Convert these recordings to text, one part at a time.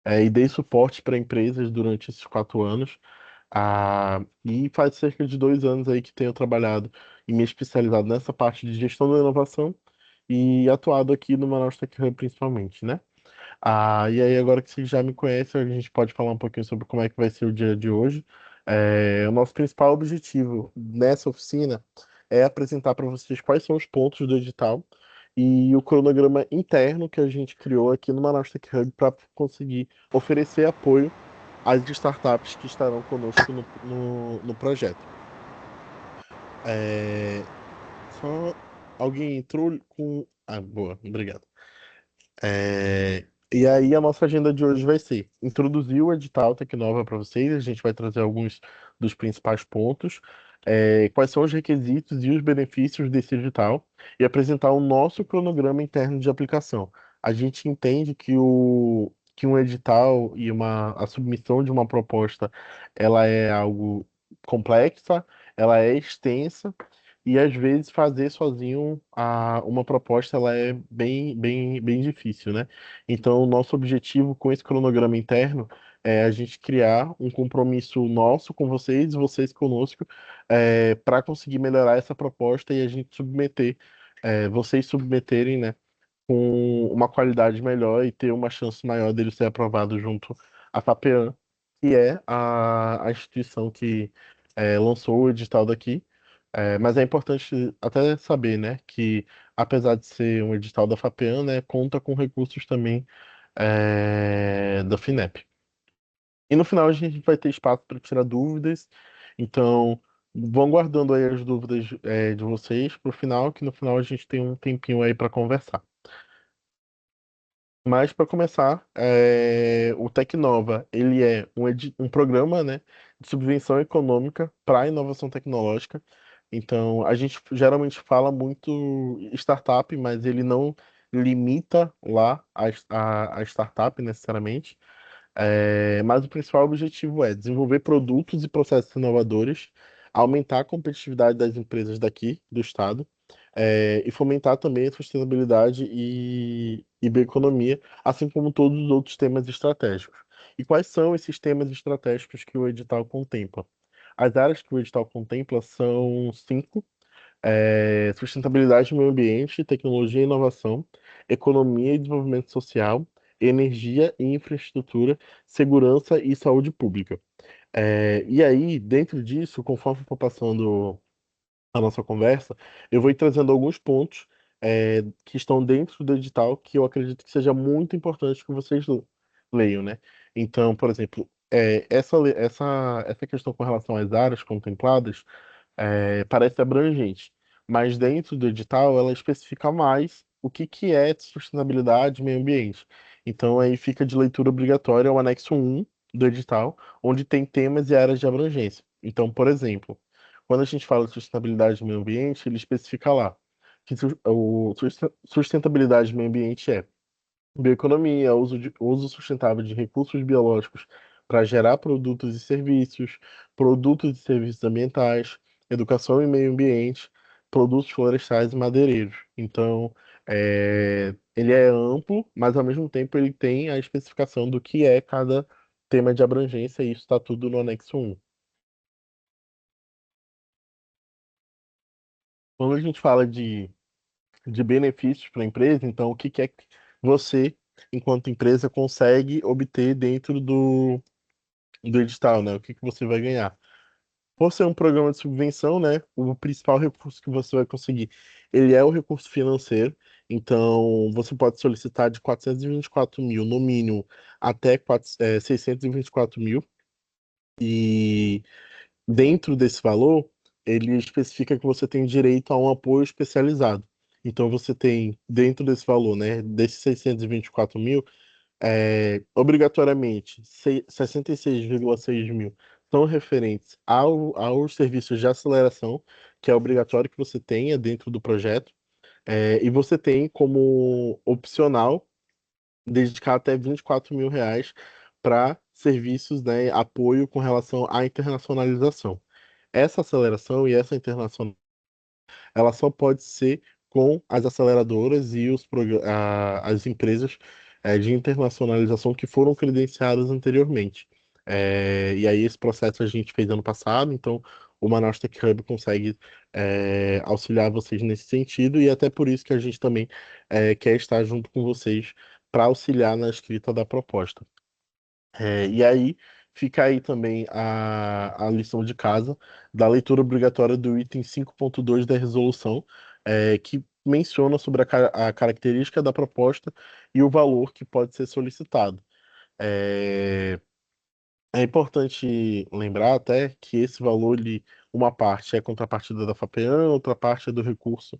e dei suporte para empresas durante esses 4 anos. E faz cerca de 2 anos aí que tenho trabalhado e me especializado nessa parte de gestão da inovação e atuado aqui no Manaus Tech Hub principalmente, né? E aí, agora que você já me conhece, a gente pode falar um pouquinho sobre como é que vai ser o dia de hoje. O nosso principal objetivo nessa oficina é apresentar para vocês quais são os pontos do edital e o cronograma interno que a gente criou aqui no Manaus Tech Hub para conseguir oferecer apoio às startups que estarão conosco no projeto. É, Só alguém entrou com. Boa, obrigado. E aí a nossa agenda de hoje vai ser introduzir o edital Tecnova para vocês, a gente vai trazer alguns dos principais pontos, quais são os requisitos e os benefícios desse edital e apresentar o nosso cronograma interno de aplicação. A gente entende que um edital e a submissão de uma proposta, ela é algo complexa, ela é extensa, e às vezes fazer sozinho uma proposta ela é bem difícil, né? Então, o nosso objetivo com esse cronograma interno é a gente criar um compromisso nosso com vocês, vocês conosco, para conseguir melhorar essa proposta e a gente submeter, vocês submeterem, né, com uma qualidade melhor e ter uma chance maior dele ser aprovado junto à FAPEAN, que é a instituição que lançou o edital daqui. Mas é importante até saber, né, que apesar de ser um edital da FAPEAN, né, conta com recursos também da FINEP. E no final a gente vai ter espaço para tirar dúvidas, então vão guardando aí as dúvidas de vocês para o final, que no final a gente tem um tempinho aí para conversar. Mas para começar, o Tecnova, ele é um programa, né, de subvenção econômica para a inovação tecnológica. Então, a gente geralmente fala muito startup, mas ele não limita lá a startup necessariamente. Mas o principal objetivo é desenvolver produtos e processos inovadores, aumentar a competitividade das empresas daqui, do estado, e fomentar também a sustentabilidade e bioeconomia, assim como todos os outros temas estratégicos. E quais são esses temas estratégicos que o edital contempla? As áreas que o edital contempla são cinco: sustentabilidade do meio ambiente, tecnologia e inovação, economia e desenvolvimento social, energia e infraestrutura, segurança e saúde pública. E aí, dentro disso, conforme for passando a nossa conversa, eu vou ir trazendo alguns pontos que estão dentro do edital que eu acredito que seja muito importante que vocês leiam, né? Então, por exemplo, essa questão com relação às áreas contempladas parece abrangente, mas dentro do edital ela especifica mais o que é sustentabilidade e meio ambiente. Então, aí fica de leitura obrigatória o anexo 1 do edital, onde tem temas e áreas de abrangência. Então, por exemplo, quando a gente fala de sustentabilidade do meio ambiente, ele especifica lá que sustentabilidade do meio ambiente é bioeconomia, uso sustentável de recursos biológicos para gerar produtos e serviços ambientais, educação e meio ambiente, produtos florestais e madeireiros. Então, ele é amplo, mas ao mesmo tempo ele tem a especificação do que é cada tema de abrangência, e isso está tudo no anexo 1. Quando a gente fala de benefícios para a empresa, então o que é que você, enquanto empresa, consegue obter dentro do edital, né? O que você vai ganhar? Por ser um programa de subvenção, né? O principal recurso que você vai conseguir, ele é o recurso financeiro. Então, você pode solicitar de 424 mil, no mínimo, até 624 mil. E dentro desse valor, ele especifica que você tem direito a um apoio especializado. Então, você tem, dentro desse valor, né, desses 624 mil, obrigatoriamente, 66,6 mil são referentes aos serviços de aceleração, que é obrigatório que você tenha dentro do projeto. E você tem como opcional dedicar até 24 mil reais para serviços, né, apoio com relação à internacionalização. Essa aceleração e essa internacionalização, ela só pode ser com as aceleradoras e as empresas de internacionalização que foram credenciadas anteriormente. E aí esse processo a gente fez ano passado, então o Manaus Tech Hub consegue auxiliar vocês nesse sentido, e até por isso que a gente também quer estar junto com vocês para auxiliar na escrita da proposta. E aí fica aí também a lição de casa da leitura obrigatória do item 5.2 da resolução, que menciona sobre a característica da proposta e o valor que pode ser solicitado. É, é importante lembrar até que esse valor, uma parte é contrapartida da FAPEAM, outra parte é do recurso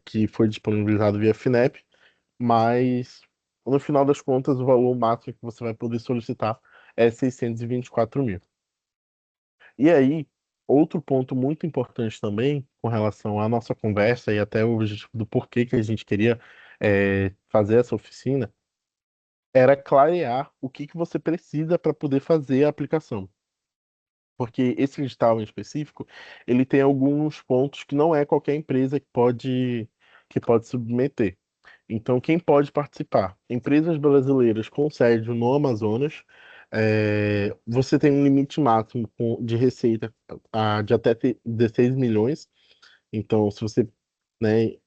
que foi disponibilizado via FINEP, mas no final das contas o valor máximo que você vai poder solicitar é 624 mil. E aí, outro ponto muito importante também com relação à nossa conversa e até o objetivo do porquê que a gente queria fazer essa oficina era clarear o que que você precisa para poder fazer a aplicação. Porque esse edital em específico, ele tem alguns pontos que não é qualquer empresa que pode submeter. Então, quem pode participar? Empresas brasileiras com sede no Amazonas. Você tem um limite máximo de receita de até 16 milhões. Então, se você, né,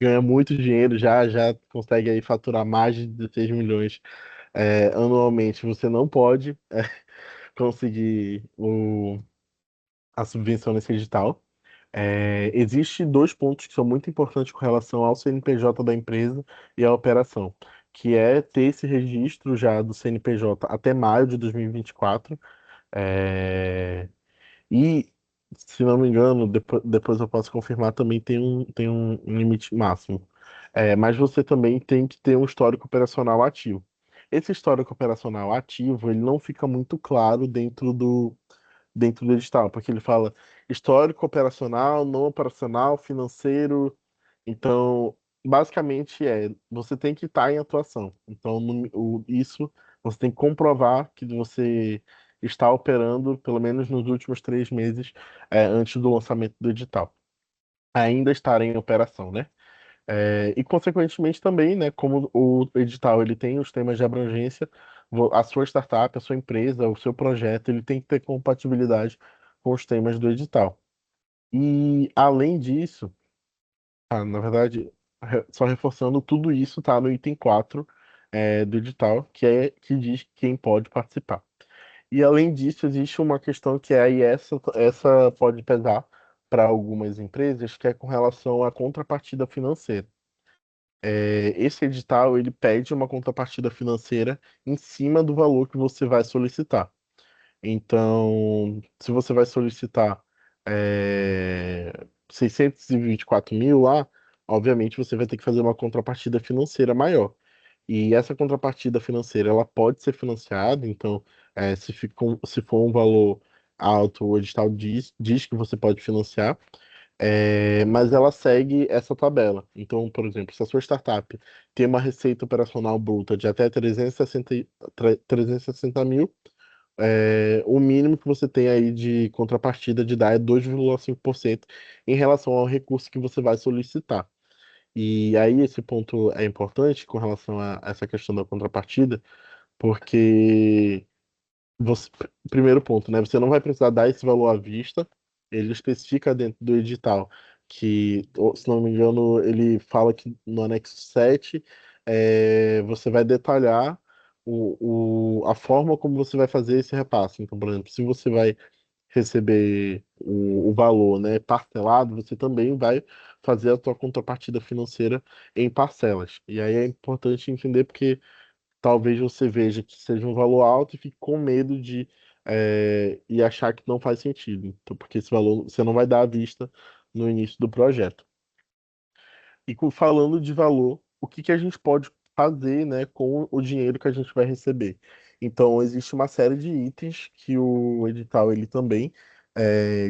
ganha muito dinheiro, já consegue aí faturar mais de 16 milhões anualmente, você não pode conseguir a subvenção nesse edital. Existe dois pontos que são muito importantes com relação ao CNPJ da empresa e à operação, que é ter esse registro já do CNPJ até maio de 2024. É, e, se não me engano, depois eu posso confirmar, também tem um limite máximo. Mas você também tem que ter um histórico operacional ativo. Esse histórico operacional ativo, ele não fica muito claro dentro do edital, porque ele fala histórico operacional, não operacional, financeiro. Então, basicamente você tem que estar em atuação. Então, isso você tem que comprovar que você está operando pelo menos nos últimos 3 meses antes do lançamento do edital. Ainda estar em operação, né? E consequentemente também, né, como o edital ele tem os temas de abrangência, a sua startup, a sua empresa, o seu projeto, ele tem que ter compatibilidade com os temas do edital. E além disso, na verdade, só reforçando, tudo isso está no item 4 do edital, que diz quem pode participar. E além disso, existe uma questão que aí essa pode pesar para algumas empresas, que é com relação à contrapartida financeira. Esse edital ele pede uma contrapartida financeira em cima do valor que você vai solicitar. Então, se você vai solicitar 624 mil lá, obviamente você vai ter que fazer uma contrapartida financeira maior. E essa contrapartida financeira ela pode ser financiada, então, se for um valor alto, o edital diz que você pode financiar. Mas ela segue essa tabela. Então, por exemplo, se a sua startup tem uma receita operacional bruta de até 360 mil, o mínimo que você tem aí de contrapartida de dar é 2,5% em relação ao recurso que você vai solicitar. E aí esse ponto é importante com relação a essa questão da contrapartida, porque primeiro ponto, né? Você não vai precisar dar esse valor à vista. Ele especifica dentro do edital que, se não me engano, ele fala que no anexo 7 você vai detalhar a forma como você vai fazer esse repasse. Então, por exemplo, se você vai receber o valor, né, parcelado, você também vai fazer a sua contrapartida financeira em parcelas. E aí é importante entender porque talvez você veja que seja um valor alto e fique com medo e achar que não faz sentido. Então, porque esse valor você não vai dar à vista no início do projeto. E falando de valor, o que que a gente pode fazer, né, com o dinheiro que a gente vai receber? Então, existe uma série de itens que o edital ele também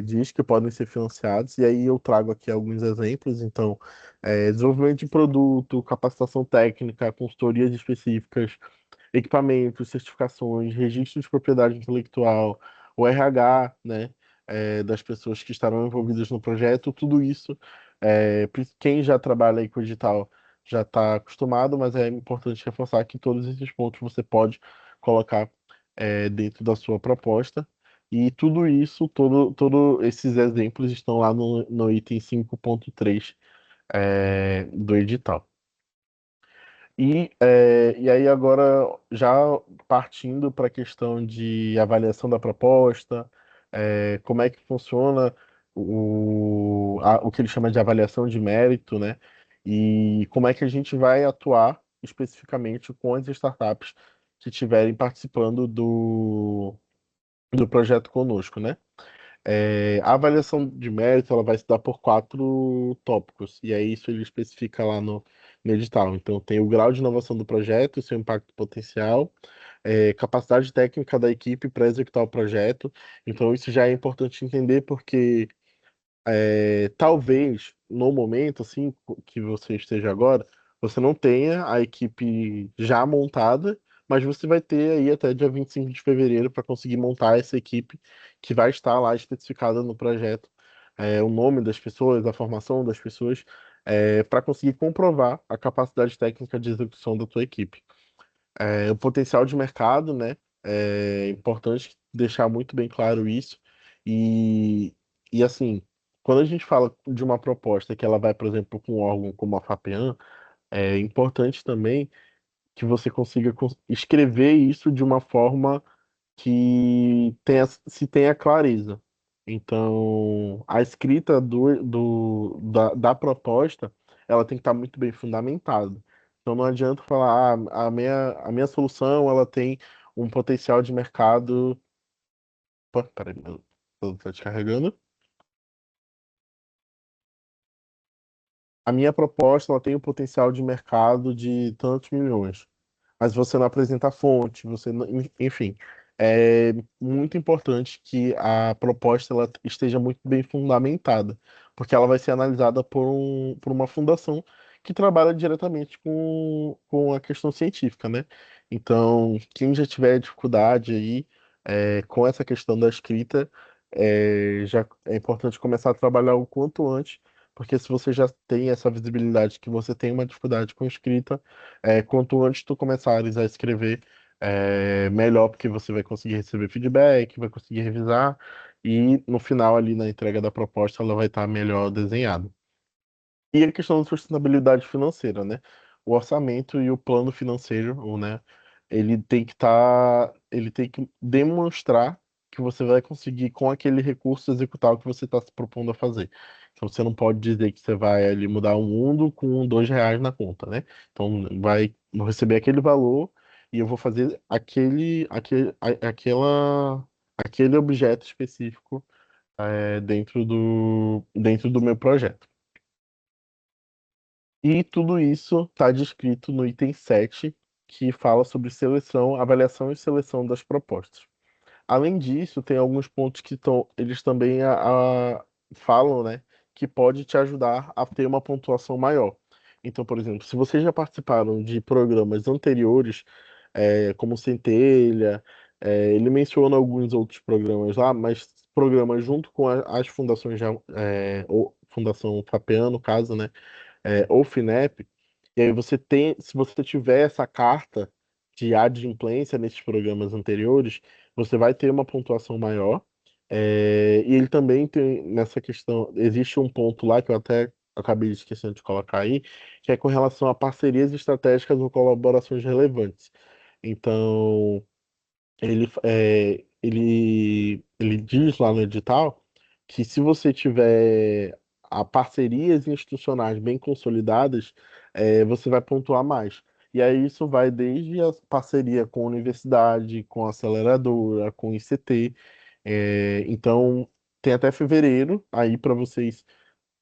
diz que podem ser financiados, e aí eu trago aqui alguns exemplos. Então, desenvolvimento de produto, capacitação técnica, consultorias específicas, equipamentos, certificações, registro de propriedade intelectual, o RH, né, das pessoas que estarão envolvidas no projeto, tudo isso, quem já trabalha aí com o digital já está acostumado, mas é importante reforçar que todos esses pontos você pode colocar dentro da sua proposta. E tudo isso, todo esses exemplos estão lá no item 5.3 do edital. E aí agora, já partindo para a questão de avaliação da proposta, como é que funciona o que ele chama de avaliação de mérito, né? E como é que a gente vai atuar especificamente com as startups que estiverem participando do projeto conosco, né? A avaliação de mérito ela vai se dar por quatro tópicos, e aí isso ele especifica lá no edital. Então, tem o grau de inovação do projeto, seu impacto potencial, capacidade técnica da equipe para executar o projeto. Então, isso já é importante entender porque talvez no momento assim que você esteja agora, você não tenha a equipe já montada, mas você vai ter aí até dia 25 de fevereiro para conseguir montar essa equipe que vai estar lá especificada no projeto, o nome das pessoas, a formação das pessoas, para conseguir comprovar a capacidade técnica de execução da tua equipe. O potencial de mercado, né? É importante deixar muito bem claro isso. E, e assim, quando a gente fala de uma proposta que ela vai, por exemplo, com um órgão como a FAPEAM, é importante também que você consiga escrever isso de uma forma que se tenha clareza. Então, a escrita da proposta, ela tem que estar muito bem fundamentada. Então, não adianta falar, a minha solução, ela tem um potencial de mercado... Pô, peraí, meu celular tá descarregando. A minha proposta, ela tem o potencial de mercado de tantos milhões. Mas você não apresenta a fonte, enfim, é muito importante que a proposta ela esteja muito bem fundamentada, porque ela vai ser analisada por uma fundação que trabalha diretamente com a questão científica, né? Então, quem já tiver dificuldade aí com essa questão da escrita, já é importante começar a trabalhar o quanto antes, porque se você já tem essa visibilidade que você tem uma dificuldade com escrita, quanto antes tu começares a escrever, melhor, porque você vai conseguir receber feedback, vai conseguir revisar, e no final, ali na entrega da proposta, ela vai estar melhor desenhada. E a questão da sustentabilidade financeira, né? O orçamento e o plano financeiro, né? Ele tem que demonstrar que você vai conseguir, com aquele recurso, executar o que você está se propondo a fazer. Então, você não pode dizer que você vai ali mudar o mundo com R$ 2 na conta, né? Então, vou receber aquele valor e eu vou fazer aquele objeto específico, dentro do meu projeto. E tudo isso está descrito no item 7, que fala sobre seleção, avaliação e seleção das propostas. Além disso, tem alguns pontos que eles também falam, né, que pode te ajudar a ter uma pontuação maior. Então, por exemplo, se vocês já participaram de programas anteriores, como Centelha, ele menciona alguns outros programas lá, mas programas junto com as fundações, ou Fundação FAPEAN, no caso, né, ou FINEP, e aí se você tiver essa carta de adimplência nesses programas anteriores, você vai ter uma pontuação maior. E ele também tem, nessa questão, existe um ponto lá que eu até acabei esquecendo de colocar aí, que é com relação a parcerias estratégicas ou colaborações relevantes. Então, ele diz lá no edital que se você tiver parcerias institucionais bem consolidadas, você vai pontuar mais. E aí isso vai desde a parceria com a universidade, com a aceleradora, com o ICT. Então, tem até fevereiro aí para vocês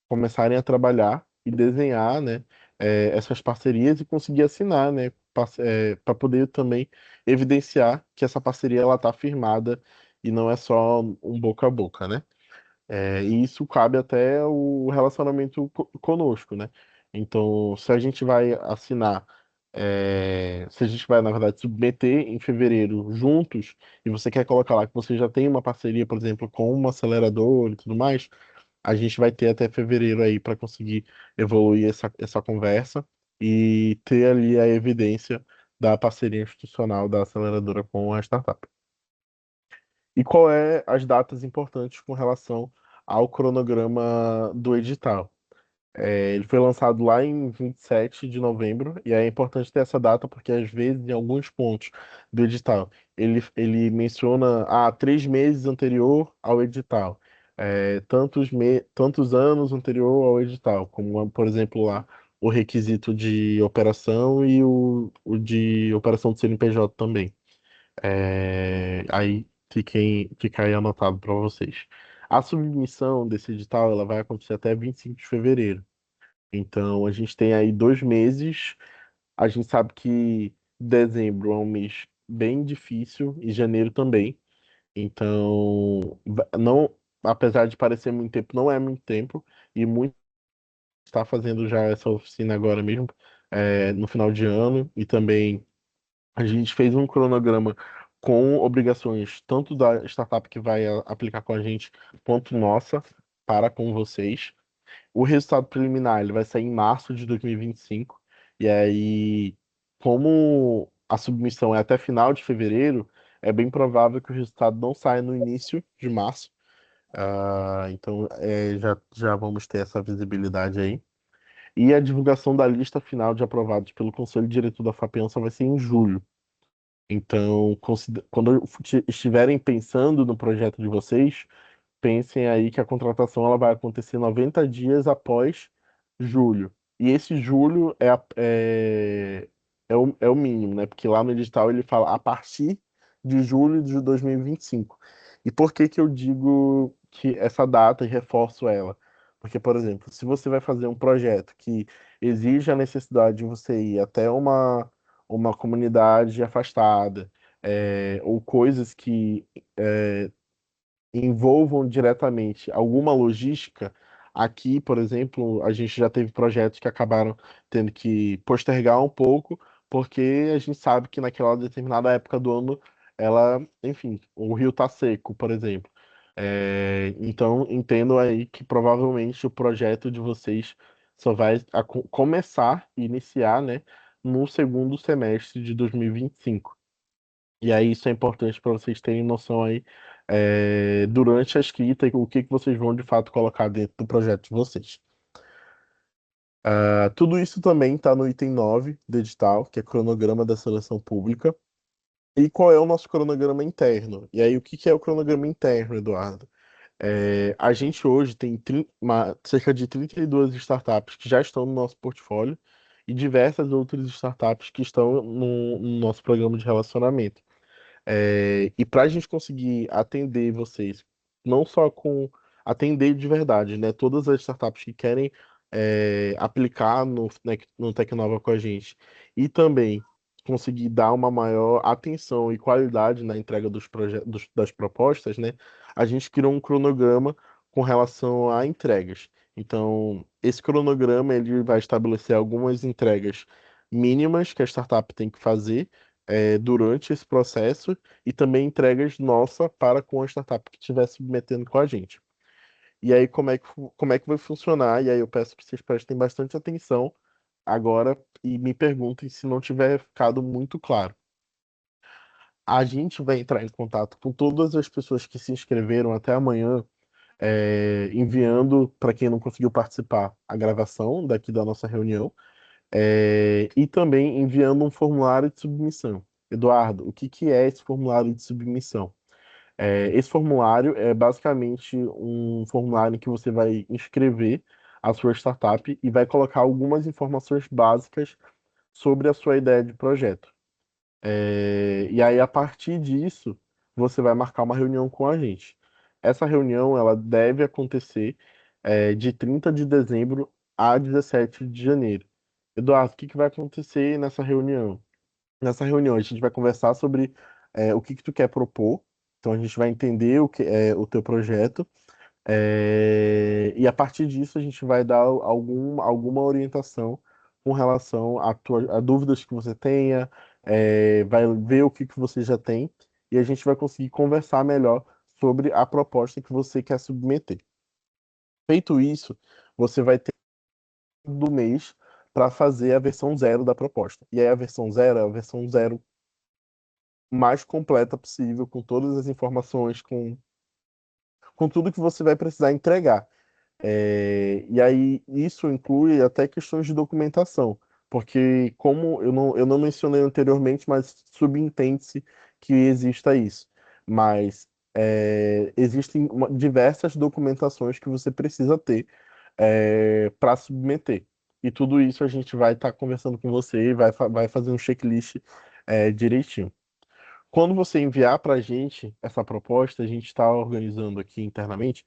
começarem a trabalhar e desenhar, né, essas parcerias e conseguir assinar, né, para poder também evidenciar que essa parceria ela está firmada e não é só um boca a boca, né? E isso cabe até o relacionamento conosco, né? Então, se a gente vai assinar, se a gente vai, na verdade, submeter em fevereiro juntos, e você quer colocar lá que você já tem uma parceria, por exemplo, com uma aceleradora e tudo mais, a gente vai ter até fevereiro aí para conseguir evoluir essa conversa e ter ali a evidência da parceria institucional da aceleradora com a startup. E qual é as datas importantes com relação ao cronograma do edital? Ele foi lançado lá em 27 de novembro, e é importante ter essa data porque, às vezes, em alguns pontos do edital, ele menciona 3 meses anterior ao edital, tantos anos anterior ao edital, como, por exemplo, lá o requisito de operação e o de operação do CNPJ também. Aí fica aí anotado para vocês. A submissão desse edital ela vai acontecer até 25 de fevereiro. Então, a gente tem aí 2 meses. A gente sabe que dezembro é um mês bem difícil e janeiro também. Então, não, apesar de parecer muito tempo, não é muito tempo. E muito está fazendo já essa oficina agora mesmo, no final de ano. E também a gente fez um cronograma com obrigações tanto da startup que vai aplicar com a gente, quanto nossa para com vocês. O resultado preliminar ele vai sair em março de 2025. E aí, como a submissão é até final de fevereiro, é bem provável que o resultado não saia no início de março. Então, já vamos ter essa visibilidade aí. E a divulgação da lista final de aprovados pelo Conselho Diretor da FAPEANSA vai ser em julho. Então, quando estiverem pensando no projeto de vocês, pensem aí que a contratação ela vai acontecer 90 dias após julho. E esse julho é o mínimo, né? Porque lá no edital ele fala a partir de julho de 2025. E por que que eu digo que essa data e reforço ela? Porque, por exemplo, se você vai fazer um projeto que exige a necessidade de você ir até uma comunidade afastada, ou coisas que envolvam diretamente alguma logística, aqui, por exemplo, a gente já teve projetos que acabaram tendo que postergar um pouco, porque a gente sabe que naquela determinada época do ano, enfim, o rio tá seco, por exemplo. Então, entendo aí que provavelmente o projeto de vocês só vai começar e iniciar, né, no segundo semestre de 2025. E aí isso é importante para vocês terem noção aí, durante a escrita, o que que vocês vão de fato colocar dentro do projeto de vocês. Tudo isso também está no item 9 do edital, que é cronograma da seleção pública. E qual é o nosso cronograma interno? E aí, o que que é o cronograma interno, Eduardo? A gente hoje tem cerca de 32 startups que já estão no nosso portfólio e diversas outras startups que estão no nosso programa de relacionamento. E para a gente conseguir atender vocês, não só com atender de verdade, né? Todas as startups que querem aplicar no Tecnova com a gente e também conseguir dar uma maior atenção e qualidade na entrega das propostas, né? A gente criou um cronograma com relação a entregas. Então, esse cronograma ele vai estabelecer algumas entregas mínimas que a startup tem que fazer durante esse processo e também entregas nossa para com a startup que estiver submetendo com a gente. E aí, como é que vai funcionar? E aí, eu peço que vocês prestem bastante atenção agora e me perguntem se não tiver ficado muito claro. A gente vai entrar em contato com todas as pessoas que se inscreveram até amanhã, enviando, para quem não conseguiu participar, a gravação daqui da nossa reunião, e também enviando um formulário de submissão. Eduardo, o que que é esse formulário de submissão? Esse formulário é basicamente um formulário em que você vai inscrever a sua startup e vai colocar algumas informações básicas sobre a sua ideia de projeto. E aí, a partir disso, você vai marcar uma reunião com a gente. Essa reunião, ela deve acontecer, de 30 de dezembro a 17 de janeiro. Eduardo, o que que vai acontecer nessa reunião? Nessa reunião, a gente vai conversar sobre o que que tu quer propor. Então, a gente vai entender o que é o teu projeto. E a partir disso, a gente vai dar alguma orientação com relação a dúvidas que você tenha, vai ver o que que você já tem, e a gente vai conseguir conversar melhor sobre a proposta que você quer submeter. Feito isso, você vai ter do mês para fazer a versão zero da proposta. E aí a versão zero é a versão zero mais completa possível, com todas as informações, com tudo que você vai precisar entregar. E aí isso inclui até questões de documentação, porque como eu não mencionei anteriormente, mas subentende-se que exista isso. Mas existem diversas documentações que você precisa ter para submeter. E tudo isso a gente vai estar conversando com você e vai fazer um checklist direitinho. Quando você enviar para a gente essa proposta, a gente está organizando aqui internamente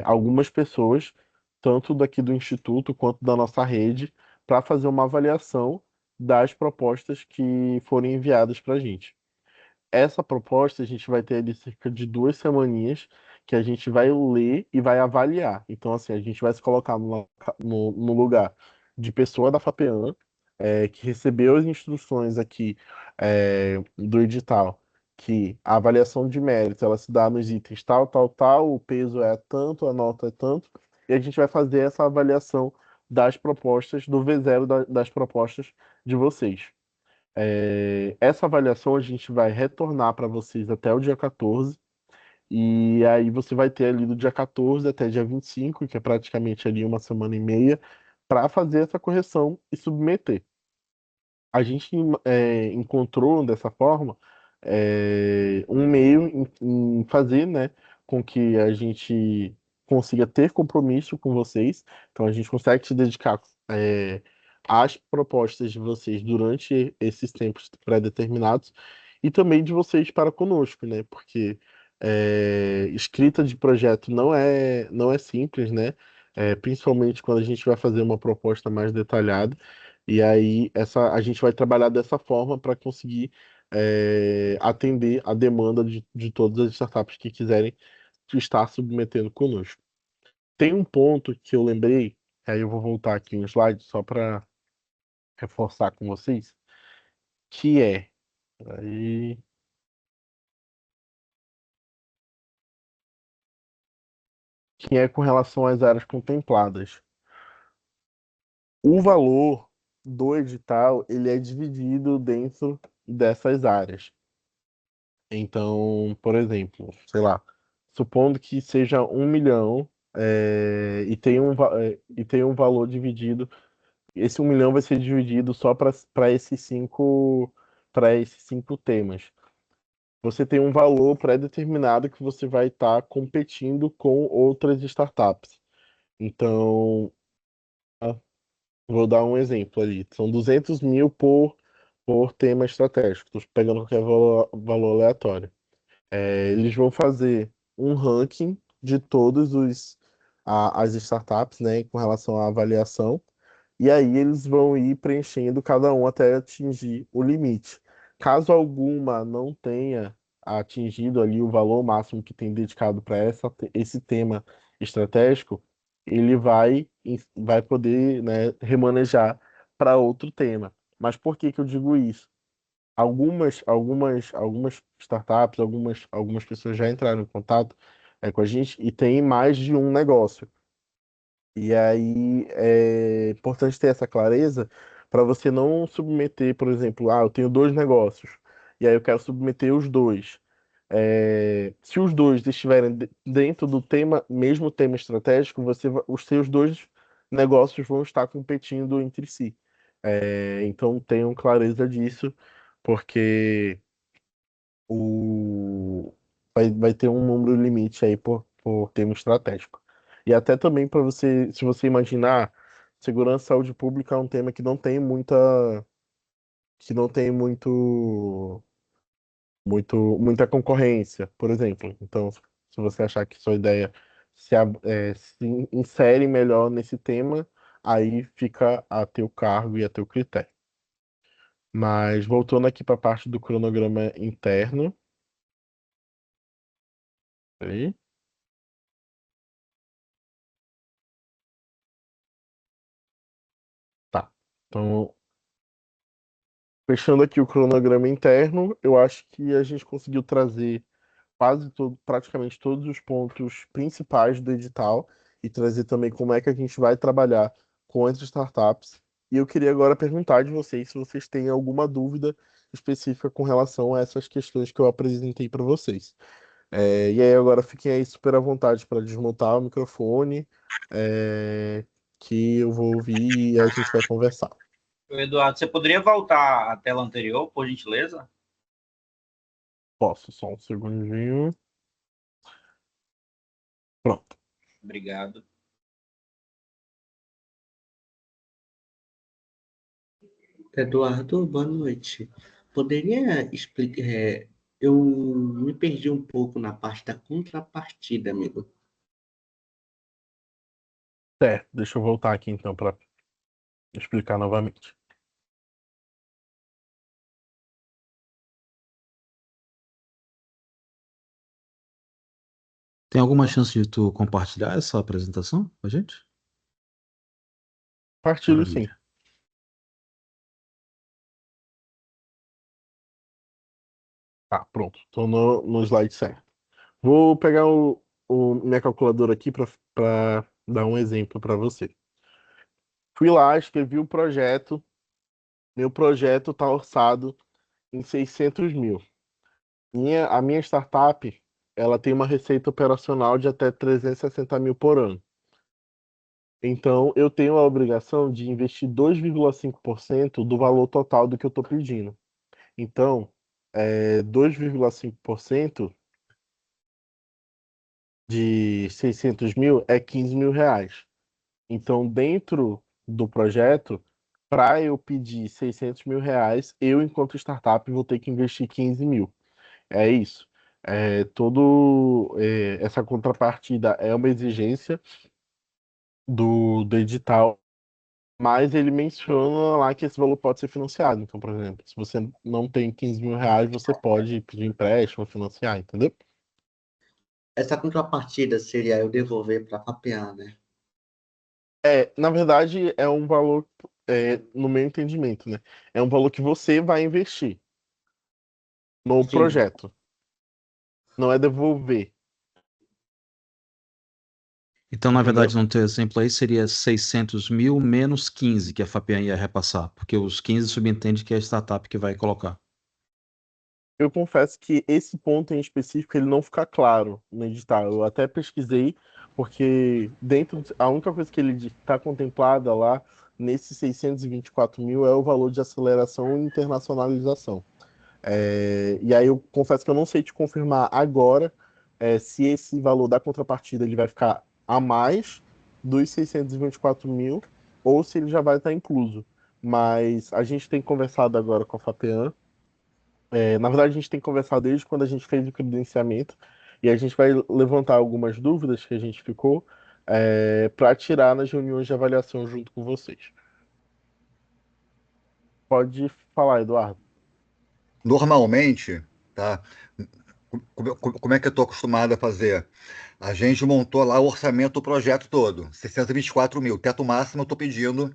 algumas pessoas, tanto daqui do Instituto quanto da nossa rede, para fazer uma avaliação das propostas que forem enviadas para a gente. Essa proposta a gente vai ter ali cerca de 2 semaninhas que a gente vai ler e vai avaliar. Então, assim, a gente vai se colocar no lugar de pessoa da FAPEAM, que recebeu as instruções aqui, do edital, que a avaliação de mérito ela se dá nos itens tal, tal, tal, o peso é tanto, a nota é tanto, e a gente vai fazer essa avaliação das propostas, do V0 das propostas de vocês. Essa avaliação a gente vai retornar para vocês até o dia 14, e aí você vai ter ali do dia 14 até dia 25, que é praticamente ali 1 semana e meia, para fazer essa correção e submeter. A gente encontrou dessa forma um meio em fazer, né, com que a gente consiga ter compromisso com vocês. Então a gente consegue se dedicar às propostas de vocês durante esses tempos pré-determinados e também de vocês para conosco, né? Porque escrita de projeto não é simples, né? Principalmente quando a gente vai fazer uma proposta mais detalhada. E aí a gente vai trabalhar dessa forma para conseguir atender a demanda de todas as startups que quiserem estar submetendo conosco. Tem um ponto que eu lembrei, aí eu vou voltar aqui no slide só para reforçar com vocês, que aí, que é com relação às áreas contempladas. O valor do edital, ele é dividido dentro dessas áreas. Então, por exemplo, sei lá, supondo que seja 1 milhão, e tem um valor dividido, esse 1 milhão vai ser dividido só para esses cinco temas. Você tem um valor pré-determinado que você vai estar competindo com outras startups. Então, ah, vou dar um exemplo ali. São 200 mil por tema estratégico. Estou pegando qualquer valor aleatório. Eles vão fazer um ranking de todos as startups, né, com relação à avaliação, e aí eles vão ir preenchendo cada um até atingir o limite. Caso alguma não tenha atingido ali o valor máximo que tem dedicado para esse tema estratégico, ele vai poder, né, remanejar para outro tema. Mas por que que eu digo isso? Algumas startups, algumas pessoas já entraram em contato com a gente e tem mais de um negócio. E aí é importante ter essa clareza para você não submeter, por exemplo, eu tenho dois negócios e aí eu quero submeter os dois. Se os dois estiverem dentro do mesmo tema estratégico, os seus dois negócios vão estar competindo entre si. Então tenham clareza disso, porque vai ter um número limite aí por termo estratégico. E até também para você, se você imaginar, segurança e saúde pública é um tema que não tem muita concorrência, por exemplo. Então, se você achar que sua ideia se insere melhor nesse tema, aí fica a teu cargo e a teu critério. Mas voltando aqui para a parte do cronograma interno, aí, tá. Então, fechando aqui o cronograma interno, eu acho que a gente conseguiu trazer praticamente todos os pontos principais do edital e trazer também como é que a gente vai trabalhar com as startups. E eu queria agora perguntar de vocês se vocês têm alguma dúvida específica com relação a essas questões que eu apresentei para vocês. E aí agora fiquem aí super à vontade para desmontar o microfone, é, que eu vou ouvir e a gente vai conversar. Eduardo, você poderia voltar à tela anterior, por gentileza? Posso, só um segundinho. Pronto. Obrigado. Eduardo, boa noite. Poderia explicar? Eu me perdi um pouco na parte da contrapartida, amigo. Certo, deixa eu voltar aqui então para explicar novamente. Tem alguma chance de tu compartilhar essa apresentação com a gente? Partilho sim. Maravilha. Tá, pronto. Estou no slide certo. Vou pegar minha calculadora aqui para dar um exemplo para você. Fui lá, escrevi o projeto. Meu projeto está orçado em 600 mil. A minha startup, ela tem uma receita operacional de até 360 mil por ano. Então, eu tenho a obrigação de investir 2,5% do valor total do que eu estou pedindo. Então, 2,5% de 600 mil é 15 mil reais. Então, dentro do projeto, para eu pedir 600 mil reais, eu, enquanto startup, vou ter que investir 15 mil. É isso. Essa contrapartida é uma exigência do edital, mas ele menciona lá que esse valor pode ser financiado. Então, por exemplo, se você não tem 15 mil reais, você pode pedir empréstimo, financiar, entendeu? Essa contrapartida seria eu devolver para a Fapean, né? Na verdade, é um valor, no meu entendimento, né? É um valor que você vai investir no Sim. projeto, não é devolver, Então, na entendeu? verdade, no teu exemplo aí seria 600 mil menos 15 que a Fapian ia repassar, porque os 15 subentende que é a startup que vai colocar. Eu confesso que esse ponto em específico ele não fica claro no edital. Eu até pesquisei, porque a única coisa que ele está contemplada lá nesses 624 mil é o valor de aceleração e internacionalização. E aí eu confesso que eu não sei te confirmar agora se esse valor da contrapartida ele vai ficar a mais dos 624 mil ou se ele já vai estar incluso. Mas a gente tem conversado agora com a FAPEAN. Na verdade, a gente tem conversado desde quando a gente fez o credenciamento e a gente vai levantar algumas dúvidas que a gente ficou para tirar nas reuniões de avaliação junto com vocês. Pode falar, Eduardo. Normalmente, tá? Como é que eu estou acostumado a fazer? A gente montou lá o orçamento do projeto todo, 624 mil. Teto máximo eu estou pedindo,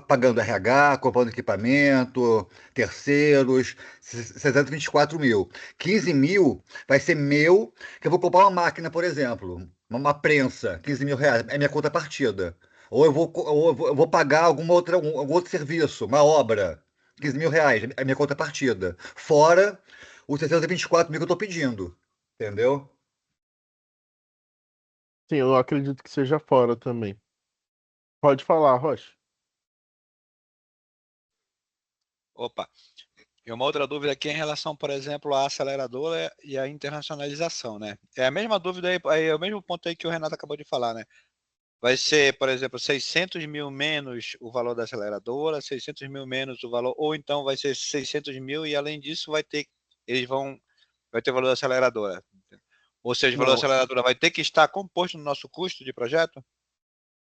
pagando RH, comprando equipamento, terceiros, 624 mil. 15 mil vai ser meu, que eu vou comprar uma máquina, por exemplo, uma prensa, 15 mil reais, é minha contrapartida. Ou eu vou pagar algum outro serviço, uma obra, 15 mil reais, é minha contrapartida. Fora os 624 mil que eu estou pedindo, entendeu? Sim, eu acredito que seja fora também. Pode falar, Rocha. Opa, e uma outra dúvida aqui é em relação, por exemplo, à aceleradora e à internacionalização, né? É a mesma dúvida aí é o mesmo ponto aí que o Renato acabou de falar, né? Vai ser, por exemplo, 600 mil menos o valor da aceleradora, 600 mil menos o valor, ou então vai ser 600 mil e além disso vai ter o valor da aceleradora. Ou seja, o valor da Não, aceleradora vai ter que estar composto no nosso custo de projeto?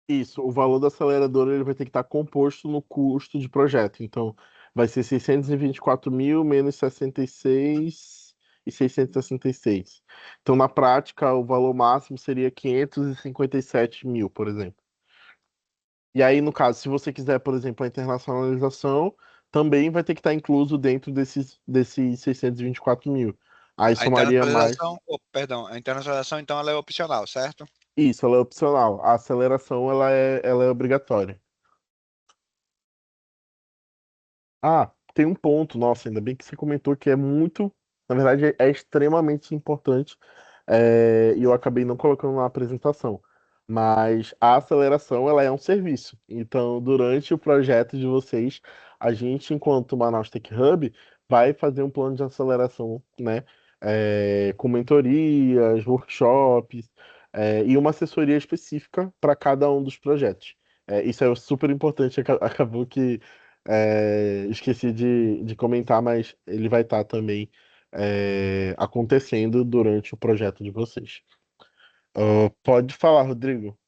isso, o valor da aceleradora ele vai ter que estar composto no custo de projeto. Então, vai ser 624 mil menos 66 e 666. Então, na prática, o valor máximo seria 557 mil, por exemplo. E aí, no caso, se você quiser, por exemplo, a internacionalização, também vai ter que estar incluso dentro desses 624 mil. Aí A somaria mais. internacionalização, perdão, a internacionalização então ela é opcional, certo? Isso, ela é opcional. A aceleração ela é obrigatória. Ah, tem um ponto, nossa, ainda bem que você comentou que é muito, na verdade, é extremamente importante, e eu acabei não colocando na apresentação. Mas a aceleração, ela é um serviço. Então, durante o projeto de vocês, a gente, enquanto Manaus Tech Hub, vai fazer um plano de aceleração, né? Com mentorias, workshops, e uma assessoria específica para cada um dos projetos. Isso é super importante, acabou que esqueci de comentar, mas ele vai estar também acontecendo durante o projeto de vocês. Pode falar, Rodrigo.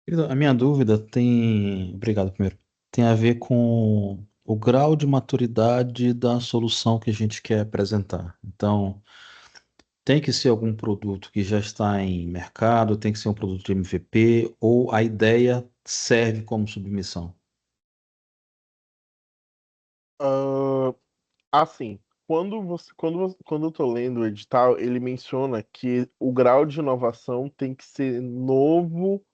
Querido, a minha dúvida tem. Obrigado, primeiro. Tem a ver com o grau de maturidade da solução que a gente quer apresentar. Então, tem que ser algum produto que já está em mercado, tem que ser um produto de MVP, ou a ideia serve como submissão? Ah, assim, quando eu tô lendo o edital, ele menciona que o grau de inovação tem que ser novo,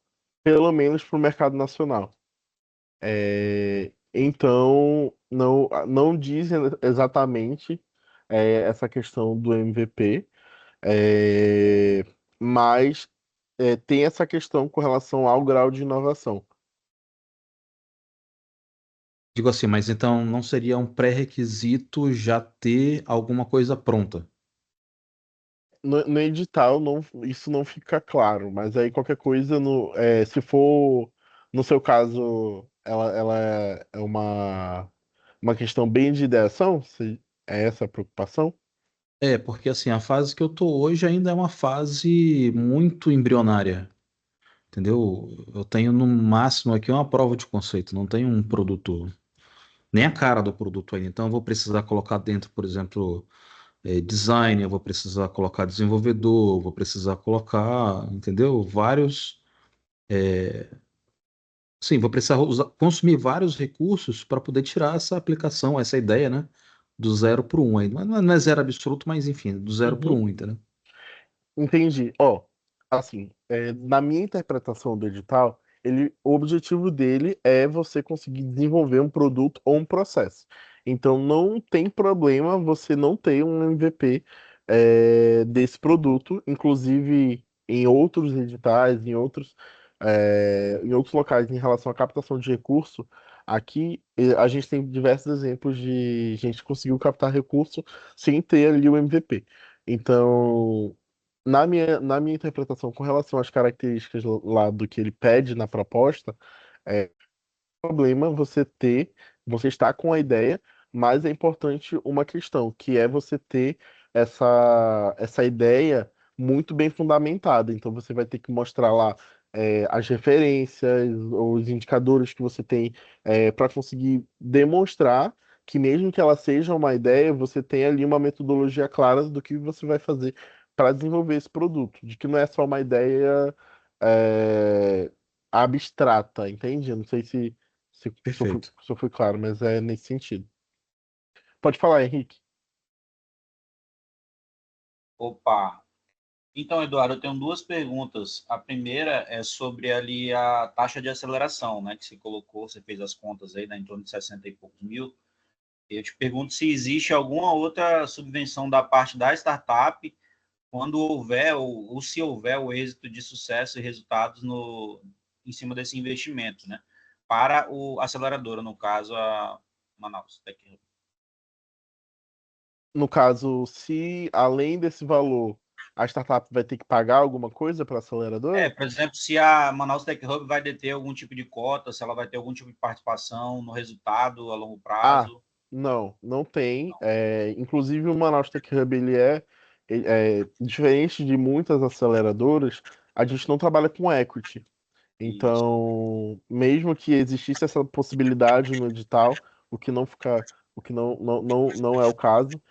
pelo menos para o mercado nacional. Então, não diz exatamente essa questão do MVP, é, mas tem essa questão com relação ao grau de inovação. Digo assim, mas então não seria um pré-requisito já ter alguma coisa pronta? No edital, isso não fica claro, mas aí qualquer coisa, se for, no seu caso, ela é uma questão bem de ideação, se é essa a preocupação? É, porque assim, a fase que eu tô hoje ainda é uma fase muito embrionária, entendeu? Eu tenho no máximo aqui uma prova de conceito, não tenho um produto, nem a cara do produto ainda. Então eu vou precisar colocar dentro, por exemplo, design, eu vou precisar colocar desenvolvedor, eu vou precisar colocar, entendeu? Vários, sim, vou precisar consumir vários recursos para poder tirar essa aplicação, essa ideia, né? Do zero para um aí. Não é zero absoluto, mas enfim, do zero para Uhum. um, entendeu? Entendi. Ó, assim, na minha interpretação do edital, o objetivo dele é você conseguir desenvolver um produto ou um processo. Então, não tem problema você não ter um MVP desse produto, inclusive em outros editais, em outros locais em relação à captação de recurso. Aqui, a gente tem diversos exemplos de gente que conseguiu captar recurso sem ter ali o MVP. Então, na minha interpretação, com relação às características lá do que ele pede na proposta, é problema você está com a ideia, mas é importante uma questão, que é você ter essa ideia muito bem fundamentada. Então você vai ter que mostrar lá as referências, os indicadores que você tem para conseguir demonstrar que mesmo que ela seja uma ideia, você tem ali uma metodologia clara do que você vai fazer para desenvolver esse produto, de que não é só uma ideia é, abstrata, entende? Eu não sei Perfeito. se eu fui claro, mas é nesse sentido. Pode falar, Henrique. Opa! Então, Eduardo, eu tenho duas perguntas. A primeira é sobre ali a taxa de aceleração, né, que você colocou, você fez as contas aí, né, em torno de 60 e poucos mil. Eu te pergunto se existe alguma outra subvenção da parte da startup quando houver, ou se houver o êxito de sucesso e resultados em cima desse investimento, né, para a aceleradora, no caso, a Manaus Tech Hub. No caso, se além desse valor, a startup vai ter que pagar alguma coisa para a aceleradora? Por exemplo, se a Manaus Tech Hub vai deter algum tipo de cota, se ela vai ter algum tipo de participação no resultado a longo Ah, prazo. não tem. Inclusive, o Manaus Tech Hub, diferente de muitas aceleradoras, a gente não trabalha com equity. Isso. Então, mesmo que existisse essa possibilidade no edital, o que não é o caso,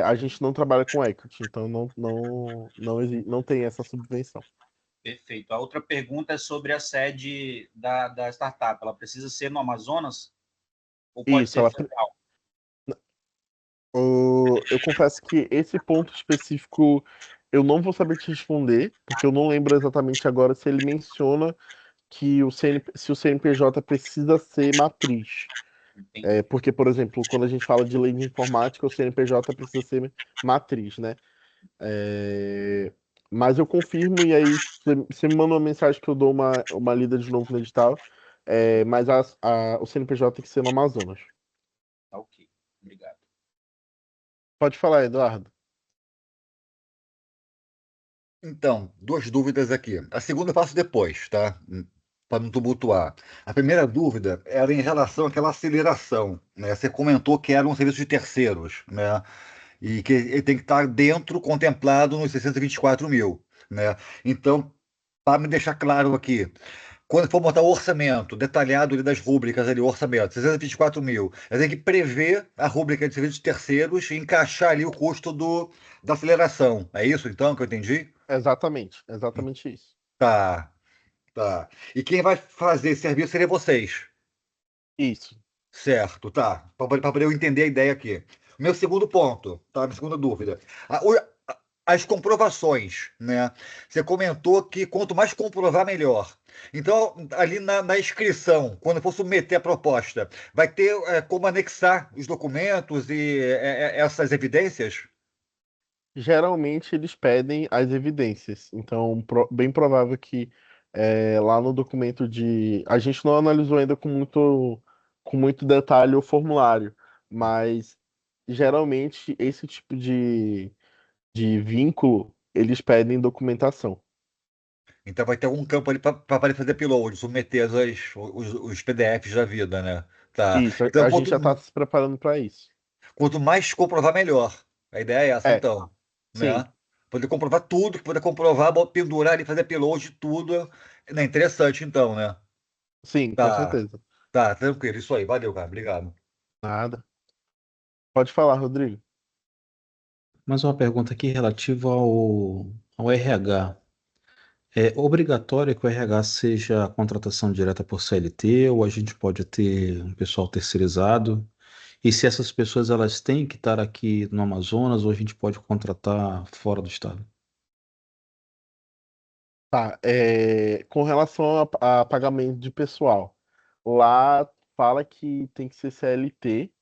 a gente não trabalha com equity, então não tem essa subvenção. Perfeito. A outra pergunta é sobre a sede da startup. Ela precisa ser no Amazonas ou pode Isso, ser federal? eu confesso que esse ponto específico eu não vou saber te responder, porque eu não lembro exatamente agora se ele menciona que se o CNPJ precisa ser matriz. Entendi. Porque, por exemplo, quando a gente fala de lei de informática, o CNPJ precisa ser matriz, né? É, Mas eu confirmo, e aí você me manda uma mensagem que eu dou uma lida de novo no edital. Mas o CNPJ tem que ser no Amazonas. Tá ok. Obrigado. Pode falar, Eduardo. Então, duas dúvidas aqui. A segunda eu faço depois, tá? Para não tumultuar. A primeira dúvida era em relação àquela aceleração, né? Você comentou que era um serviço de terceiros, né? E que ele tem que estar dentro, contemplado nos 624 mil, né? Então, para me deixar claro aqui, quando for montar o orçamento detalhado ali das rúbricas ali, o orçamento, 624 mil, eu tenho que prever a rúbrica de serviços de terceiros e encaixar ali o custo da aceleração. É isso, então, que eu entendi? Exatamente isso. Tá, tá. E quem vai fazer esse serviço seria vocês. Isso. Certo, tá. Para poder eu entender a ideia aqui. Meu segundo ponto, tá? Minha segunda dúvida. As comprovações, né? Você comentou que quanto mais comprovar, melhor. Então, ali na inscrição, quando for submeter a proposta, vai ter como anexar os documentos e essas evidências? Geralmente eles pedem as evidências. Então, bem provável que lá no documento de. A gente não analisou ainda com muito detalhe o formulário, mas geralmente esse tipo de vínculo eles pedem documentação. Então vai ter algum campo ali para poder fazer upload, submeter os PDFs da vida, né? Tá. Isso, a Então, a gente já está se preparando para isso. quanto mais comprovar, melhor. A ideia é essa, É, então, sim, né? Poder comprovar tudo, poder comprovar, pendurar e fazer upload de tudo. Né? Interessante, então, né? sim, com Tá, certeza. tá, tranquilo. Isso aí. Valeu, cara. Obrigado. Nada. Pode falar, Rodrigo. Mais uma pergunta aqui relativa ao RH. É obrigatório que o RH seja a contratação direta por CLT ou a gente pode ter um pessoal terceirizado? E se essas pessoas elas têm que estar aqui no Amazonas ou a gente pode contratar fora do estado? Tá, com relação a pagamento de pessoal, lá fala que tem que ser CLT,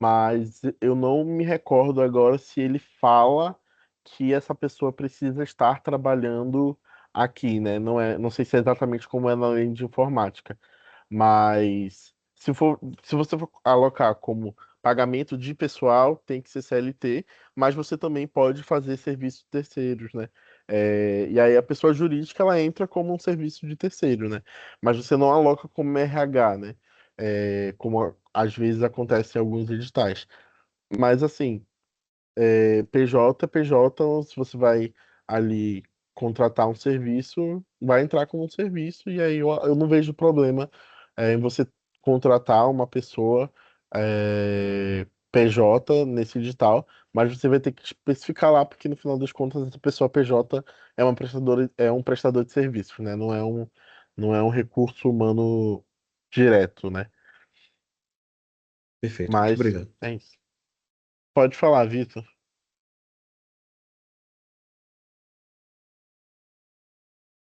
mas eu não me recordo agora se ele fala que essa pessoa precisa estar trabalhando aqui, né? Não sei se é exatamente como é na lei de informática, mas se você for alocar como pagamento de pessoal, tem que ser CLT, mas você também pode fazer serviços terceiros, né? E aí a pessoa jurídica ela entra como um serviço de terceiro, né? Mas você não aloca como RH, né? Como às vezes acontece em alguns editais. Mas assim, PJ, PJ, se você vai ali contratar um serviço, vai entrar como um serviço, e aí eu não vejo problema em você contratar uma pessoa PJ nesse edital, mas você vai ter que especificar lá, porque no final das contas essa pessoa PJ é um prestador de serviço, né? Não é um recurso humano direto, né? Perfeito, muito Mas obrigado. é isso. Pode falar, Vitor.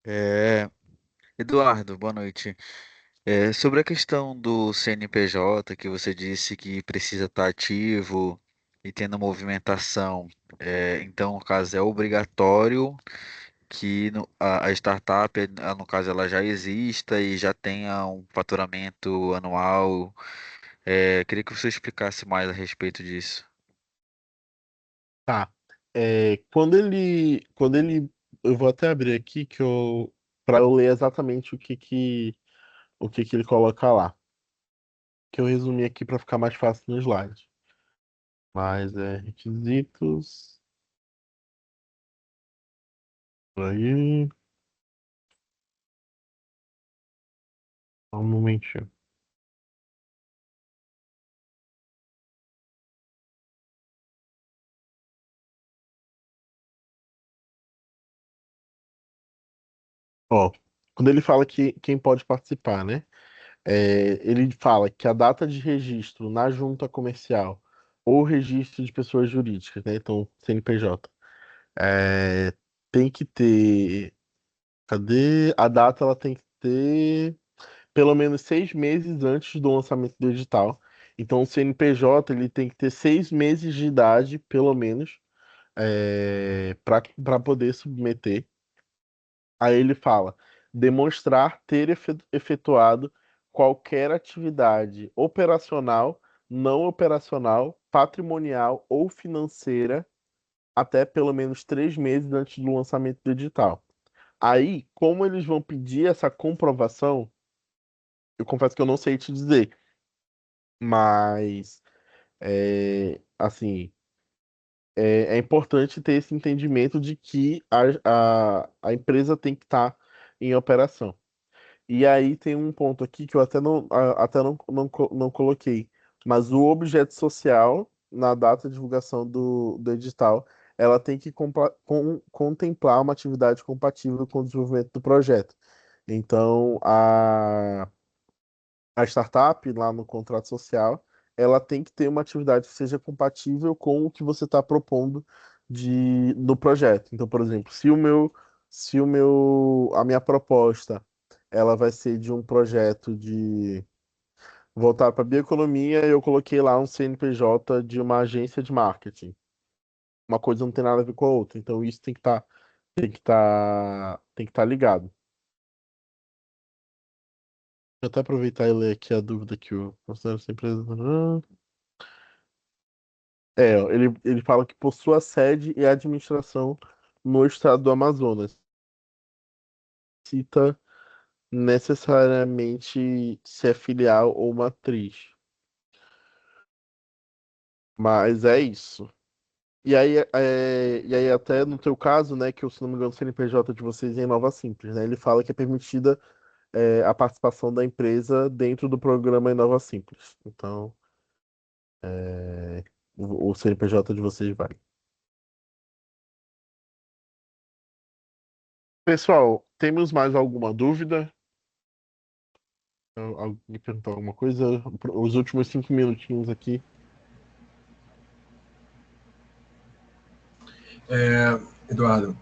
É, Eduardo, boa noite. Sobre a questão do CNPJ, que você disse que precisa estar ativo e tendo movimentação, então, no caso, é obrigatório que a startup, no caso, ela já exista e já tenha um faturamento anual. Queria que você explicasse mais a respeito disso. Tá. Eu vou até abrir aqui para eu ler exatamente o que ele coloca lá, que eu resumi aqui para ficar mais fácil no slide. Mas requisitos, aí, só um momentinho. Ó, quando ele fala que quem pode participar, né? Ele fala que a data de registro na junta comercial ou registro de pessoas jurídicas, né? Então, CNPJ, é, tem que ter. Cadê? A data ela tem que ter pelo menos 6 meses antes do lançamento do edital. Então, o CNPJ ele tem que ter 6 meses de idade, pelo menos, para poder submeter. Aí ele fala: demonstrar ter efetuado qualquer atividade operacional, não operacional, patrimonial ou financeira até pelo menos 3 meses antes do lançamento do edital. Aí, como eles vão pedir essa comprovação, eu confesso que eu não sei te dizer, mas assim, é importante ter esse entendimento de que a empresa tem que estar em operação. E aí tem um ponto aqui que eu até não coloquei, mas o objeto social, na data de divulgação do edital, ela tem que contemplar uma atividade compatível com o desenvolvimento do projeto. Então, a startup, lá no contrato social, ela tem que ter uma atividade que seja compatível com o que você está propondo no projeto. Então, por exemplo, a minha proposta, ela vai ser de um projeto de voltar para bioeconomia, eu coloquei lá um CNPJ de uma agência de marketing. Uma coisa não tem nada a ver com a outra. Então, isso tem que estar ligado. Vou até aproveitar e ler aqui a dúvida que o considero essa empresa. Ó, ele fala que possui a sede e a administração no estado do Amazonas. Cita necessariamente se é filial ou matriz. Mas é isso. E aí, até no teu caso, né, que se não me engano, o CNPJ de vocês é em Nova Simples, né? Ele fala que é permitida a participação da empresa dentro do programa Inova Simples. Então, o CNPJ de vocês vai. Pessoal, temos mais alguma dúvida? Alguém perguntou alguma coisa? Os últimos 5 minutinhos aqui. Eduardo,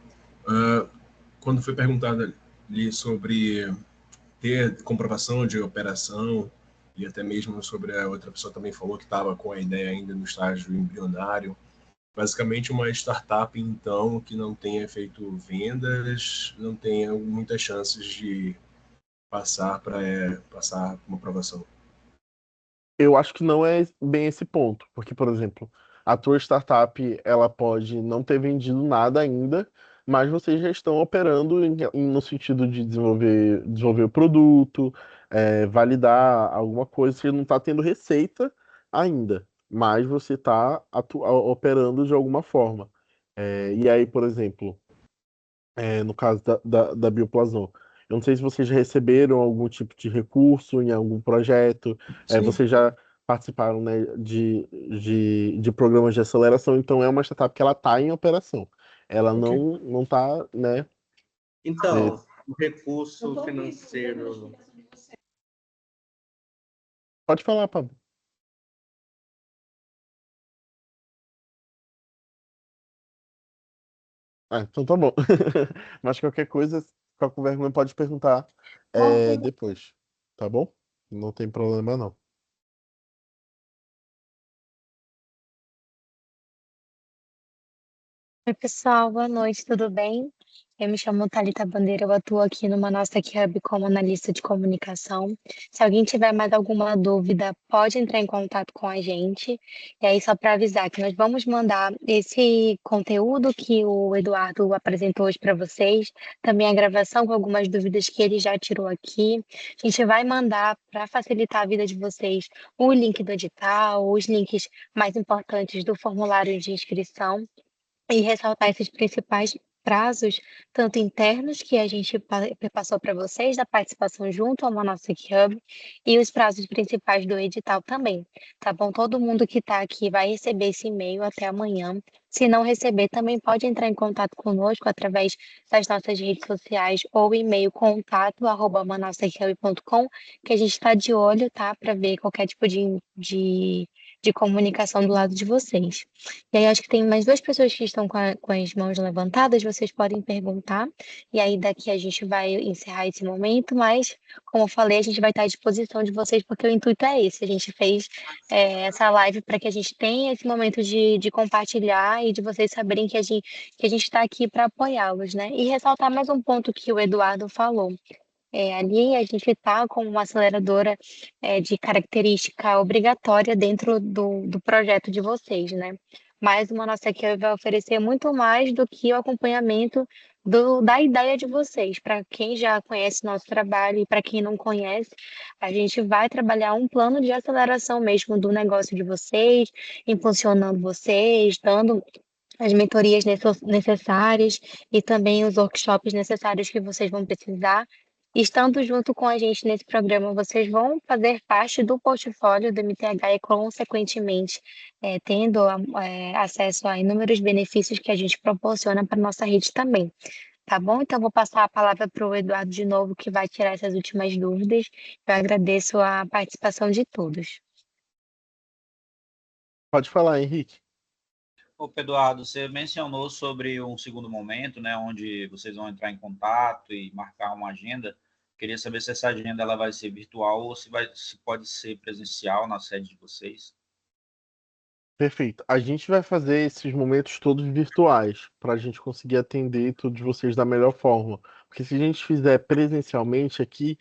quando foi perguntado ali sobre ter comprovação de operação e até mesmo sobre a outra pessoa também falou que estava com a ideia ainda no estágio embrionário, basicamente uma startup então que não tenha feito vendas, não tenha muitas chances de passar passar uma aprovação. Eu acho que não é bem esse ponto, porque, por exemplo, a tua startup ela pode não ter vendido nada ainda, mas vocês já estão operando no sentido de desenvolver o produto, validar alguma coisa, você não está tendo receita ainda, mas você está operando de alguma forma. E aí, por exemplo, no caso da Bioplasma. Eu não sei se vocês já receberam algum tipo de recurso em algum projeto, Sim. vocês já participaram, né, de programas de aceleração, então é uma startup que ela está em operação. Ela Ok. não está, né? Então, o recurso financeiro. Pode falar, Pablo. Então tá bom. Mas qualquer vergonha pode perguntar depois, tá bom? Não tem problema não. Oi, pessoal, boa noite, tudo bem? Eu me chamo Thalita Bandeira, eu atuo aqui no Manastec Hub como analista de comunicação. Se alguém tiver mais alguma dúvida, pode entrar em contato com a gente. E aí, só para avisar que nós vamos mandar esse conteúdo que o Eduardo apresentou hoje para vocês, também a gravação com algumas dúvidas que ele já tirou aqui. A gente vai mandar, para facilitar a vida de vocês, o link do edital, os links mais importantes do formulário de inscrição e ressaltar esses principais prazos, tanto internos, que a gente passou para vocês, da participação junto ao Monastic Hub, e os prazos principais do edital também, tá bom? Todo mundo que está aqui vai receber esse e-mail até amanhã. Se não receber, também pode entrar em contato conosco através das nossas redes sociais ou e-mail contato@monasticHub.com, que a gente está de olho, tá? Para ver qualquer tipo de de comunicação do lado de vocês. E aí, acho que tem mais duas pessoas que estão com as mãos levantadas, vocês podem perguntar, e aí daqui a gente vai encerrar esse momento, mas, como eu falei, a gente vai estar à disposição de vocês, porque o intuito é esse, a gente fez essa live para que a gente tenha esse momento de compartilhar e de vocês saberem que a gente está aqui para apoiá-los, né? E ressaltar mais um ponto que o Eduardo falou. Ali a gente está com uma aceleradora de característica obrigatória dentro do projeto de vocês, né? Mas uma nossa equipe vai oferecer muito mais do que o acompanhamento da ideia de vocês. Para quem já conhece nosso trabalho e para quem não conhece, a gente vai trabalhar um plano de aceleração mesmo do negócio de vocês, impulsionando vocês, dando as mentorias necessárias e também os workshops necessários que vocês vão precisar. Estando junto com a gente nesse programa, vocês vão fazer parte do portfólio do MTH e, consequentemente, tendo acesso a inúmeros benefícios que a gente proporciona para a nossa rede também. Tá bom? Então, vou passar a palavra para o Eduardo de novo, que vai tirar essas últimas dúvidas. Eu agradeço a participação de todos. Pode falar, Henrique. Ô, Eduardo, você mencionou sobre um segundo momento, né, onde vocês vão entrar em contato e marcar uma agenda. Queria saber se essa agenda ela vai ser virtual ou se pode ser presencial na sede de vocês. Perfeito. A gente vai fazer esses momentos todos virtuais, para a gente conseguir atender todos vocês da melhor forma. Porque se a gente fizer presencialmente aqui,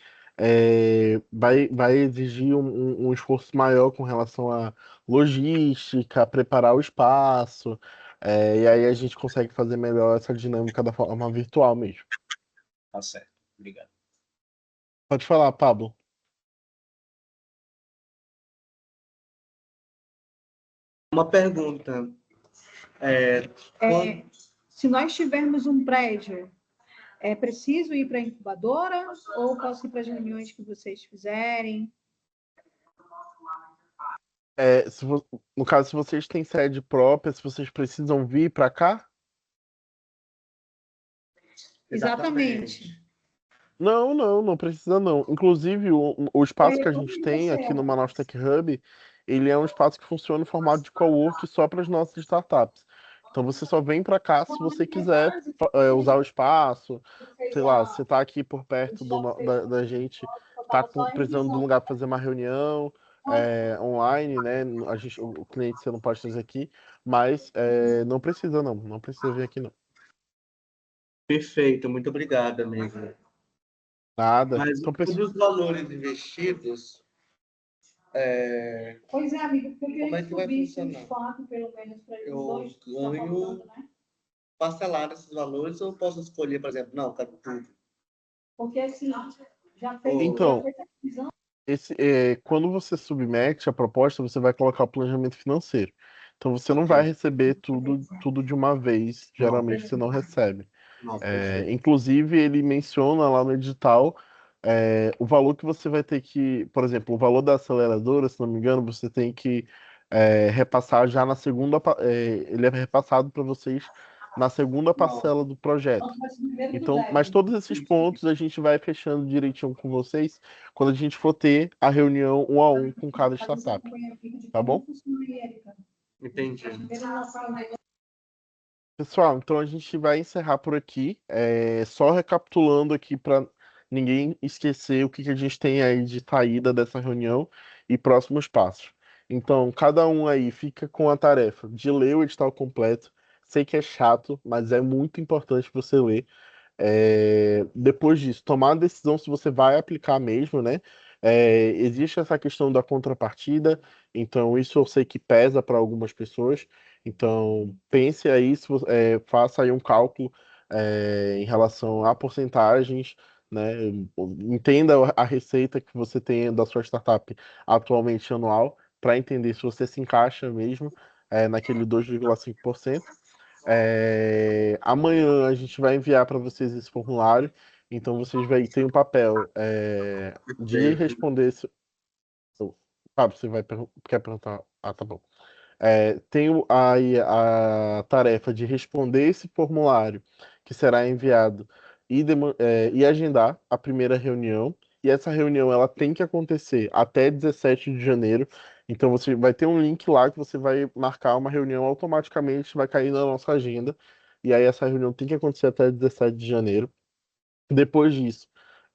vai exigir um esforço maior com relação à logística, preparar o espaço, e aí a gente consegue fazer melhor essa dinâmica da forma virtual mesmo. Tá certo. Obrigado. Pode falar, Pablo. Uma pergunta. Se nós tivermos um prédio, é preciso ir para a incubadora ou posso ir para as reuniões que vocês fizerem? No caso, se vocês têm sede própria, se vocês precisam vir para cá? Exatamente. Não precisa não. Inclusive, o espaço que a gente tem aqui no Manaus Tech Hub, ele é um espaço que funciona em formato de cowork só para as nossas startups. Então você só vem para cá se você quiser usar o espaço. Sei lá, você está aqui por perto da gente, está precisando de um lugar para fazer uma reunião online, né? O cliente você não pode fazer aqui, mas não precisa não precisa vir aqui não. Perfeito, muito obrigado, amigo. Nada. Mas Então, sobre os valores investidos, Pois é, amigo, porque eu como é queria que vai subir de funcionar? fato, pelo menos, para eles Eu dois. que estão ganho faltando, né? parcelar esses valores ou eu posso escolher, por exemplo, não, quero tudo. Porque assim, já fez Então, já fez a divisão. quando você submete a proposta, você vai colocar o planejamento financeiro. Então você não vai receber tudo de uma vez. Geralmente você não recebe. Não, perfeito. Inclusive, ele menciona lá no edital o valor que você vai ter que, por exemplo, o valor da aceleradora, se não me engano, você tem que repassar já na segunda, ele é repassado para vocês na segunda parcela do projeto. Então, vai ser primeiro do Então, débito. mas todos esses pontos a gente vai fechando direitinho com vocês quando a gente for ter a reunião 1 a 1 com cada Fazer esse startup, acompanhamento de tá como bom? funciona aí, Érica. Entendi. Primeiro lançar o negócio. Pessoal, então a gente vai encerrar por aqui. Só recapitulando aqui para ninguém esquecer o que a gente tem aí de saída dessa reunião e próximos passos. Então, cada um aí fica com a tarefa de ler o edital completo. Sei que é chato, mas é muito importante você ler. Depois disso, tomar a decisão se você vai aplicar mesmo, né? Existe essa questão da contrapartida, então isso eu sei que pesa para algumas pessoas. Então, pense aí, faça aí um cálculo em relação a porcentagens, né? Entenda a receita que você tem da sua startup atualmente anual, para entender se você se encaixa mesmo naquele 2,5%. Amanhã a gente vai enviar para vocês esse formulário, então vocês ter um papel de responder. Fábio, você quer perguntar? Ah, tá bom. Tem aí a tarefa de responder esse formulário, que será enviado, e agendar a primeira reunião. E essa reunião ela tem que acontecer até 17 de janeiro. Então você vai ter um link lá que você vai marcar uma reunião automaticamente, vai cair na nossa agenda. E aí essa reunião tem que acontecer até 17 de janeiro. Depois disso,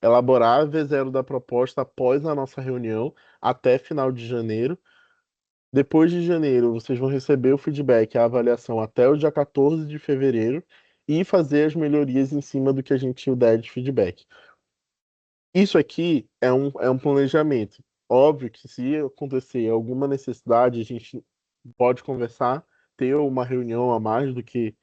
elaborar a V0 da proposta após a nossa reunião até final de janeiro. Depois de janeiro, vocês vão receber o feedback, a avaliação até o dia 14 de fevereiro e fazer as melhorias em cima do que a gente der de feedback. Isso aqui é um planejamento. Óbvio que se acontecer alguma necessidade, a gente pode conversar, ter uma reunião a mais do que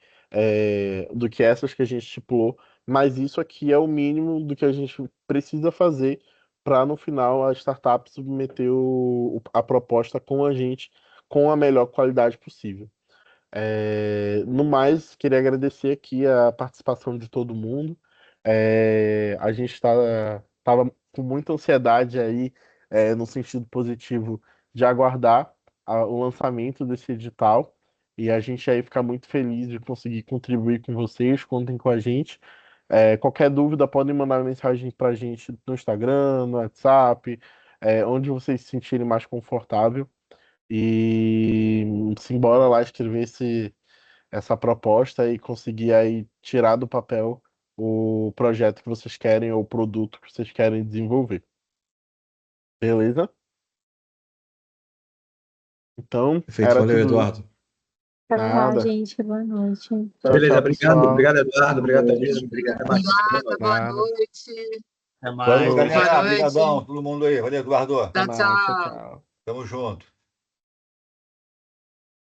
essas que a gente estipulou, mas isso aqui é o mínimo do que a gente precisa fazer para no final a startup submeter a proposta com a gente com a melhor qualidade possível. No mais, queria agradecer aqui a participação de todo mundo. A gente estava com muita ansiedade aí, no sentido positivo, de aguardar o lançamento desse edital. E a gente aí fica muito feliz de conseguir contribuir com vocês, contem com a gente. Qualquer dúvida, podem mandar mensagem para a gente no Instagram, no WhatsApp, onde vocês se sentirem mais confortável. E simbora lá escrever essa proposta e conseguir aí tirar do papel o projeto que vocês querem ou o produto que vocês querem desenvolver. Beleza? Então, Perfeito, era valeu, tudo isso. Eduardo. Tchau, Nada. gente. Boa noite. Tchau, Beleza, tchau, obrigado. pessoal. Obrigado, Eduardo. Obrigado, Boa noite, Thalita. obrigado. Até mais. Obrigada, boa Nada. noite. Até Boa mais. noite, Boa galera. noite. Obrigadão, todo mundo aí. Valeu, Eduardo. Até Tchau, mais. Tchau, tchau. tchau. Tamo junto.